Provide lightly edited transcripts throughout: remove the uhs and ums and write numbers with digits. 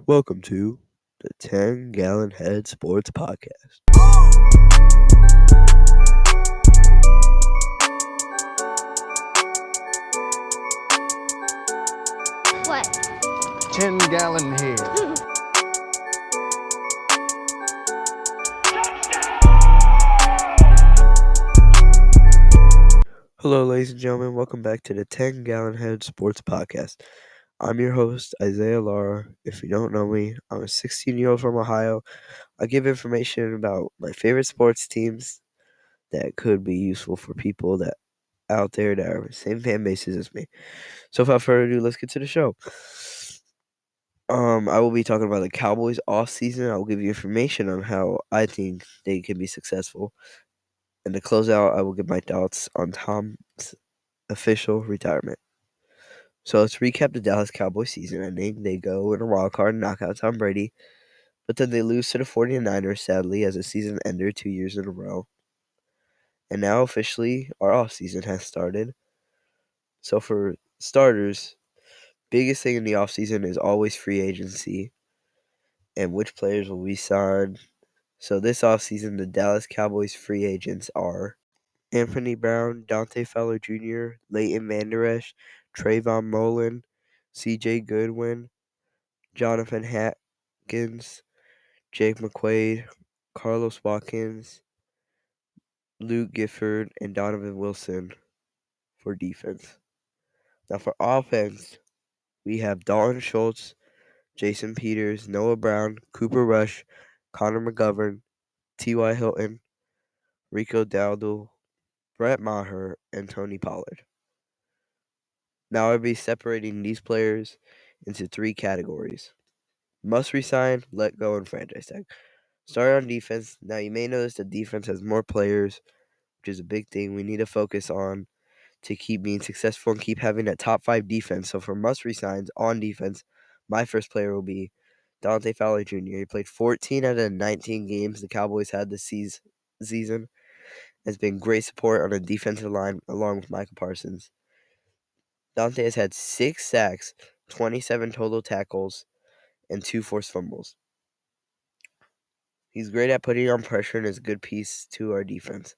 Welcome to the 10 Gallon Head Sports Podcast. What? 10-gallon head. Hello, ladies and gentlemen. Welcome back to the 10 Gallon Head Sports Podcast. I'm your host, Isaiah Lara. If you don't know me, I'm a 16-year-old from Ohio. I give information about my favorite sports teams that could be useful for people that out there that are the same fan bases as me. So without further ado, let's get to the show. I will be talking about the Cowboys off season. I will give you information on how I think they can be successful. And to close out, I will give my thoughts on Tom's official retirement. So let's recap the Dallas Cowboys season ending. They go in a wild card and knock out Tom Brady, but then they lose to the 49ers, sadly, as a season ender 2 years in a row. And now officially, our offseason has started. So for starters, biggest thing in the offseason is always free agency and which players will be signed. So this offseason, the Dallas Cowboys free agents are Anthony Brown, Dante Fowler Jr., Leighton Vander Esch, Trayvon Mullen, C.J. Goodwin, Jonathan Hatkins, Jake McQuaid, Carlos Watkins, Luke Gifford, and Donovan Wilson for defense. Now for offense, we have Dalton Schultz, Jason Peters, Noah Brown, Cooper Rush, Connor McGovern, T.Y. Hilton, Rico Dowdle, Brett Maher, and Tony Pollard. Now I'll be separating these players into three categories: must resign, let go, and franchise tag. Start on defense. Now you may notice the defense has more players, which is a big thing we need to focus on to keep being successful and keep having that top 5 defense. So for must resigns on defense, my first player will be Dante Fowler Jr. He played 14 out of the 19 games the Cowboys had this season. Has been great support on the defensive line along with Michael Parsons. Dante has had 6 sacks, 27 total tackles, and 2 forced fumbles. He's great at putting on pressure and is a good piece to our defense.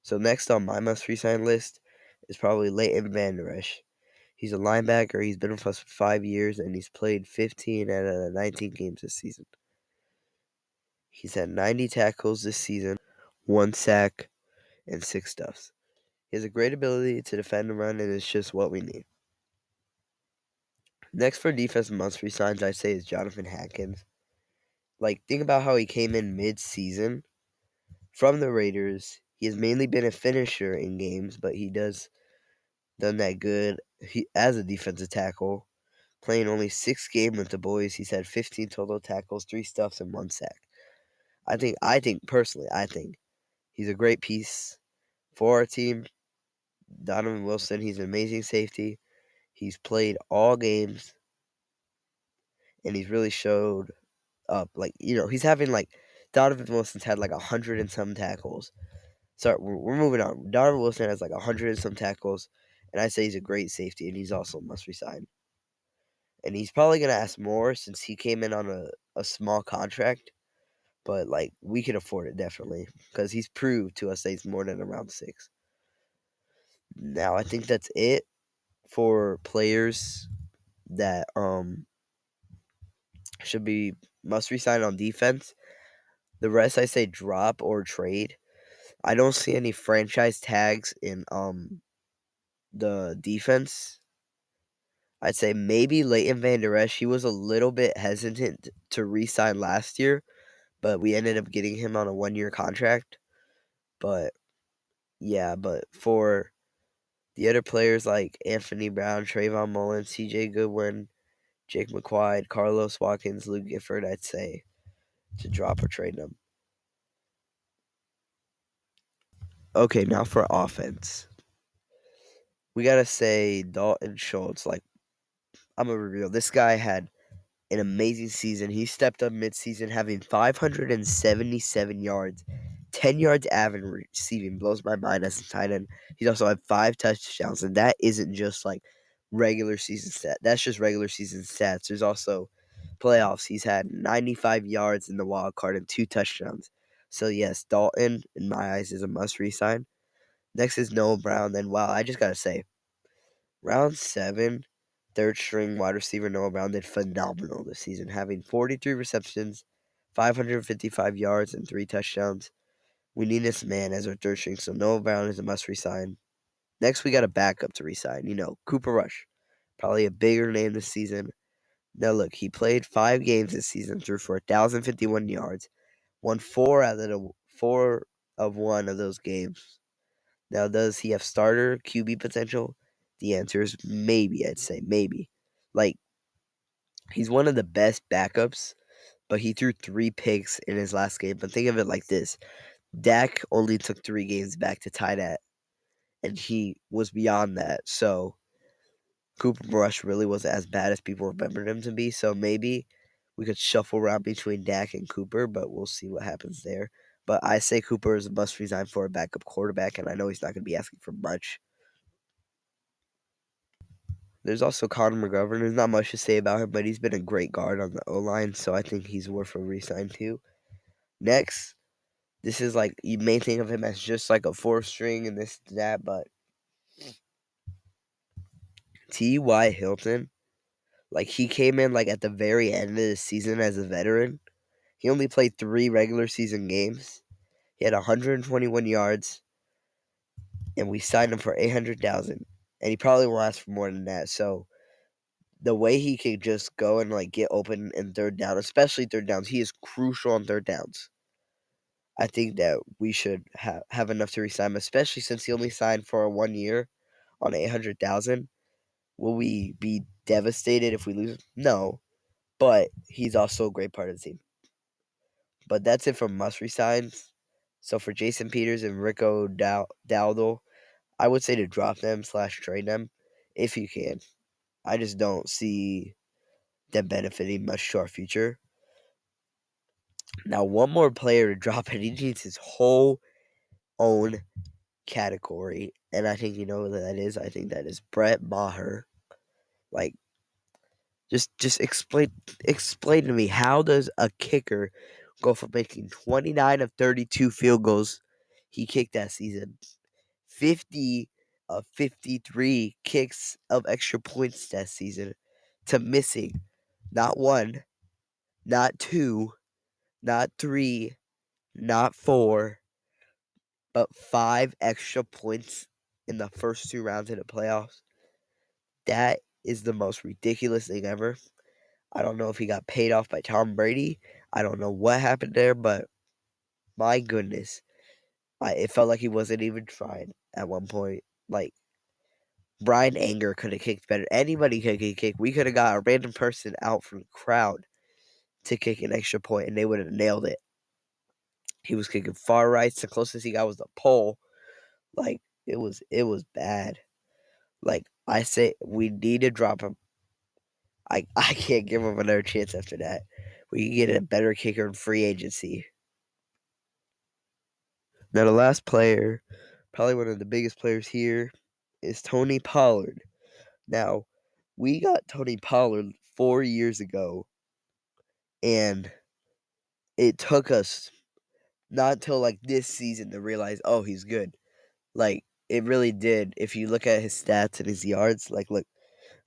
So next on my must-resign list is probably Leighton Vander Esch. He's a linebacker. He's been with us for 5 years, and he's played 15 out of the 19 games this season. He's had 90 tackles this season, 1 sack, and 6 stuffs. He has a great ability to defend and run, and it's just what we need. Next for defense must-resigns, I'd say, is Jonathan Hatkins. Think about how he came in mid-season from the Raiders. He has mainly been a finisher in games, but he done that good as a defensive tackle. Playing only 6 games with the boys, he's had 15 total tackles, 3 stuffs, and 1 sack. I think personally, he's a great piece for our team. Donovan Wilson, he's an amazing safety. He's played all games, and he's really showed up. He's having Donovan Wilson's had 100 and some tackles. Sorry, we're moving on. Donovan Wilson has 100 and some tackles, and I say he's a great safety, and he's also must resign. And he's probably going to ask more since he came in on a small contract, but we can afford it definitely because he's proved to us that he's more than around 6. Now I think that's it for players that should be must resign on defense. The rest I say drop or trade. I don't see any franchise tags in the defense. I'd say maybe Leighton Vander Esch. He was a little bit hesitant to re-sign last year, but we ended up getting him on a 1-year contract. But for the other players like Anthony Brown, Trayvon Mullen, C.J. Goodwin, Jake McQuaid, Carlos Watkins, Luke Gifford, I'd say to drop or trade them. Okay, now for offense. We got to say Dalton Schultz. I'm going to reveal. This guy had an amazing season. He stepped up midseason, having 577 yards, 10 yards average receiving. Blows my mind as a tight end. He's also had 5 touchdowns, and that isn't just regular season stat. That's just regular season stats. There's also playoffs, he's had 95 yards in the wild card and 2 touchdowns. So, yes, Dalton, in my eyes, is a must resign. Next is Noah Brown. Then, wow, I just got to say, round 7, third string wide receiver Noah Brown did phenomenal this season, having 43 receptions, 555 yards, and 3 touchdowns. We need this man as our third string, so Noah Brown is a must resign. Next, we got a backup to resign. Cooper Rush, probably a bigger name this season. Now, look, he played 5 games this season, threw for 1,051 yards, won 4 of those games. Now, does he have starter QB potential? The answer is maybe, I'd say, maybe. Like, he's one of the best backups, but he threw 3 picks in his last game. But think of it like this: Dak only took 3 games back to tie that, and he was beyond that. So, Cooper Rush really wasn't as bad as people remembered him to be. So, maybe we could shuffle around between Dak and Cooper, but we'll see what happens there. But I say Cooper is a must resign for a backup quarterback, and I know he's not going to be asking for much. There's also Connor McGovern. There's not much to say about him, but he's been a great guard on the O line, so I think he's worth a resign too. Next, this is like you may think of him as just like a fourth string and this that, but T.Y. Hilton, like he came in like at the very end of the season as a veteran. He only played 3 regular season games. He had 121 yards, and we signed him for 800,000. And he probably won't ask for more than that. So the way he can just go and like get open in third down, especially third downs, he is crucial on third downs. I think that we should have enough to resign him, especially since he only signed for 1 year on 800,000. Will we be devastated if we lose? No, but he's also a great part of the team. But that's it for must resigns. So for Jason Peters and Rico Dowdle, I would say to drop them slash trade them if you can. I just don't see them benefiting much to our future. Now, one more player to drop, and he needs his whole own category, and I think you know who that is. I think that is Brett Maher. Like, just explain to me, how does a kicker go from making 29 of 32 field goals he kicked that season, 50 of 53 kicks of extra points that season, to missing not one, not two, not three, not four, but 5 extra points in the first 2 rounds of the playoffs? That is the most ridiculous thing ever. I don't know if he got paid off by Tom Brady. I don't know what happened there, but my goodness, it felt like he wasn't even trying at one point. Like, Brian Anger could have kicked better. Anybody could have kicked. We could have got a random person out from the crowd to kick an extra point, and they would have nailed it. He was kicking far rights. The closest he got was the pole. Like, it was bad. Like, I say, we need to drop him. I can't give him another chance after that. We can get a better kicker in free agency. Now, the last player, probably one of the biggest players here, is Tony Pollard. Now, we got Tony Pollard 4 years ago, and it took us not until like this season to realize, oh, he's good. Like, it really did. If you look at his stats and his yards, like, look,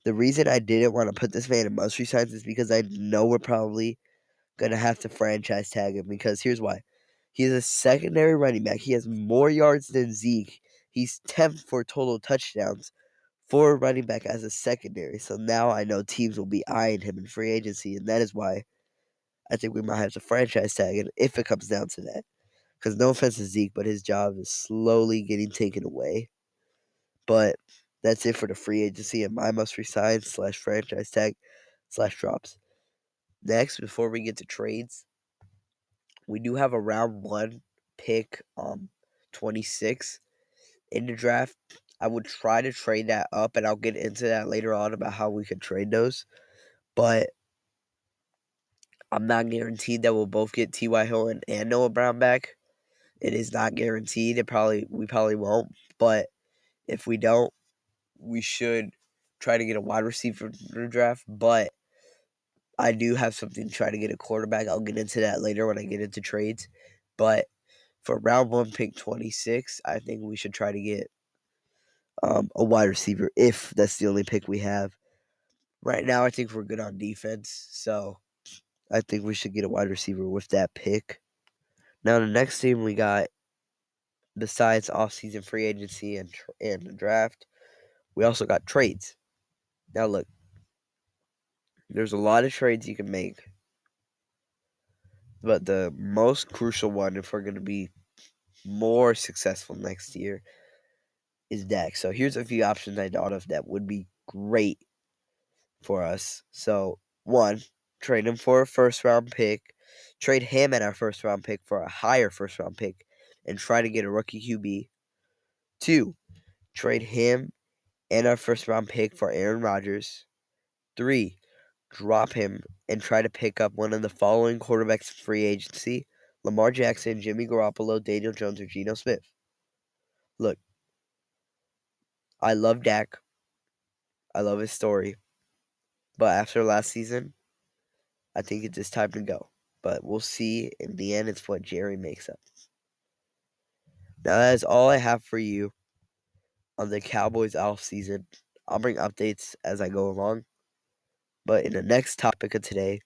the reason I didn't want to put this man in must resigns is because I know we're probably gonna have to franchise tag him, because here's why. He's a secondary running back. He has more yards than Zeke. He's 10th for total touchdowns for a running back as a secondary. So now I know teams will be eyeing him in free agency, and that is why I think we might have to franchise tag him if it comes down to that. Because no offense to Zeke, but his job is slowly getting taken away. But that's it for the free agency and my must resign slash franchise tag slash drops. Next, before we get to trades, we do have a round 1 pick 26 in the draft. I would try to trade that up, and I'll get into that later on about how we could trade those. But I'm not guaranteed that we'll both get T.Y. Hilton and Noah Brown back. It is not guaranteed. We probably won't. But if we don't, we should try to get a wide receiver in the draft. But I do have something to try to get a quarterback. I'll get into that later when I get into trades. But for round one, pick 26, I think we should try to get a wide receiver if that's the only pick we have. Right now, I think we're good on defense. So I think we should get a wide receiver with that pick. Now, the next team we got, besides offseason free agency and the draft, we also got trades. Now, look, there's a lot of trades you can make, but the most crucial one, if we're going to be more successful next year, is Dak. So here's a few options I thought of that would be great for us. So, one, trade him for a first round pick, trade him and our first round pick for a higher first round pick, and try to get a rookie QB. Two, trade him and our first round pick for Aaron Rodgers. Three, drop him and try to pick up one of the following quarterbacks in free agency: Lamar Jackson, Jimmy Garoppolo, Daniel Jones, or Geno Smith. Look, I love Dak. I love his story. But after last season, I think it's just time to go. But we'll see. In the end, it's what Jerry makes up. Now, that is all I have for you on the Cowboys off season. I'll bring updates as I go along. But in the next topic of today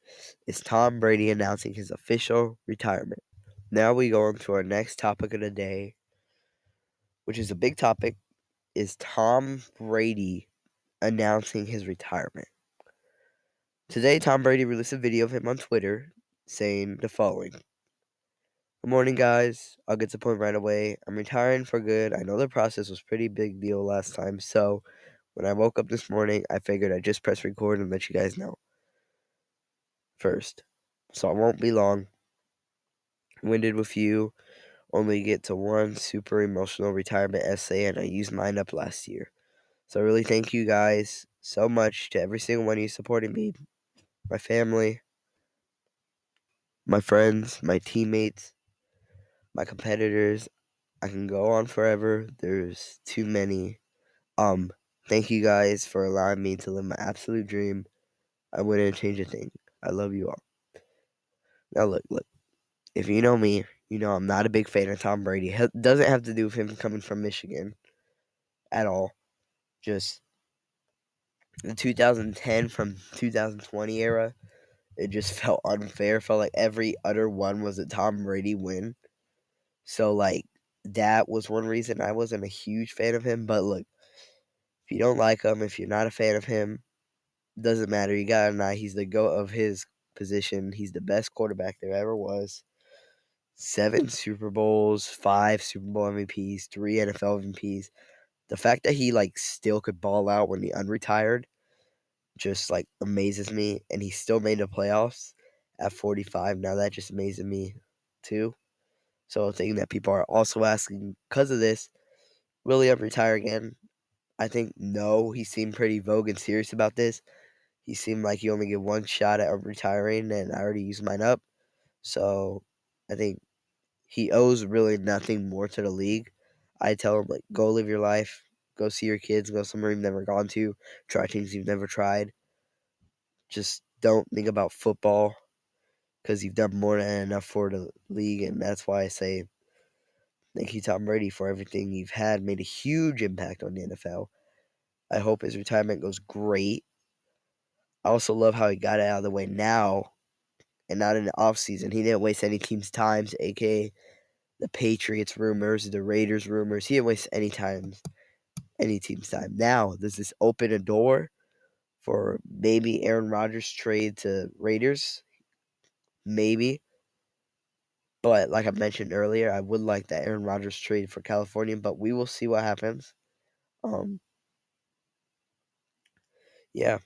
is Tom Brady announcing his official retirement. Now we go on to our next topic of the day, which is a big topic, is Tom Brady announcing his retirement. Today, Tom Brady released a video of him on Twitter saying the following: "Good morning, guys. I'll get to the point right away. I'm retiring for good. I know the process was pretty big deal last time, so when I woke up this morning, I figured I'd just press record and let you guys know first. So I won't be long winded with you. Only get to one super emotional retirement essay, and I used mine up last year. So I really thank you guys so much, to every single one of you supporting me, my family, my friends, my teammates, my competitors. I can go on forever. There's too many. Thank you guys for allowing me to live my absolute dream. I wouldn't change a thing. I love you all." Now look. If you know me, you know I'm not a big fan of Tom Brady. Doesn't have to do with him coming from Michigan at all. Just the 2010 from 2020 era, it just felt unfair. Felt like every other one was a Tom Brady win. So like that was one reason I wasn't a huge fan of him. But look, if you don't like him, if you're not a fan of him, doesn't matter. You gotta know he's the GOAT of his position. He's the best quarterback there ever was. 7 Super Bowls, 5 Super Bowl MVPs, 3 NFL MVPs. The fact that he like still could ball out when he unretired just like amazes me, and he still made the playoffs at 45. Now that just amazes me too. So a thing that people are also asking because of this, will he ever retire again? I think no. He seemed pretty vogue and serious about this. He seemed like he only get one shot at retiring, and I already used mine up. So I think he owes really nothing more to the league. I tell him like, go live your life, go see your kids, go somewhere you've never gone to, try things you've never tried. Just don't think about football, because you've done more than enough for the league, and that's why I say thank you, Tom Brady, for everything you've had. Made a huge impact on the NFL. I hope his retirement goes great. I also love how he got it out of the way now and not in the offseason. He didn't waste any team's time, aka the Patriots rumors, the Raiders rumors. He didn't waste any team's time. Now, does this open a door for maybe Aaron Rodgers trade to Raiders? Maybe. But like I mentioned earlier, I would like that Aaron Rodgers trade for California, but we will see what happens. Um, yeah.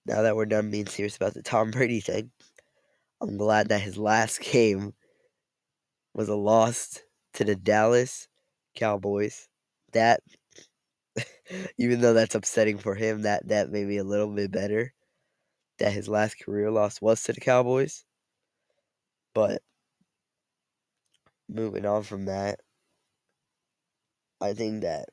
Now that we're done being serious about the Tom Brady thing, I'm glad that his last game was a loss to the Dallas Cowboys. That, even though that's upsetting for him, that made me a little bit better that his last career loss was to the Cowboys. But moving on from that, I think that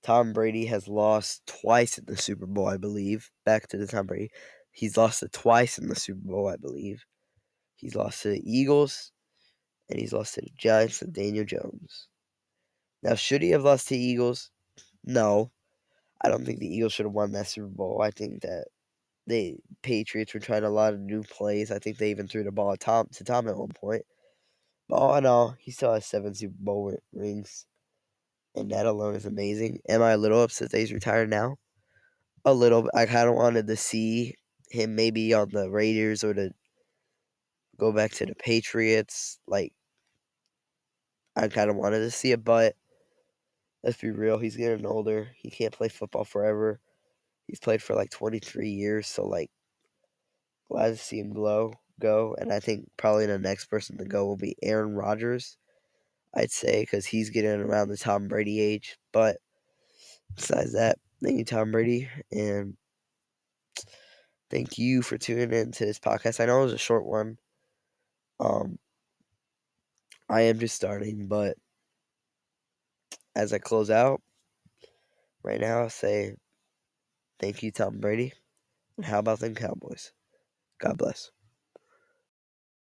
Tom Brady has lost twice in the Super Bowl, I believe. Back to the Tom Brady. He's lost it twice in the Super Bowl, I believe. He's lost to the Eagles, and he's lost to the Giants and Daniel Jones. Now, should he have lost to the Eagles? No. I don't think the Eagles should have won that Super Bowl. I think that the Patriots were trying a lot of new plays. I think they even threw the ball at Tom at one point. But all in all, he still has 7 Super Bowl rings, and that alone is amazing. Am I a little upset that he's retired now? A little. I kind of wanted to see him maybe on the Raiders or to go back to the Patriots. Like, I kind of wanted to see it, but let's be real. He's getting older. He can't play football forever. He's played for like 23 years, so like glad to see him go. And I think probably the next person to go will be Aaron Rodgers. I'd say because he's getting around the Tom Brady age. But besides that, thank you, Tom Brady, and thank you for tuning in to this podcast. I know it was a short one. Um, I am just starting, but as I close out right now, I'll say thank you, Tom Brady, and how about them Cowboys? God bless.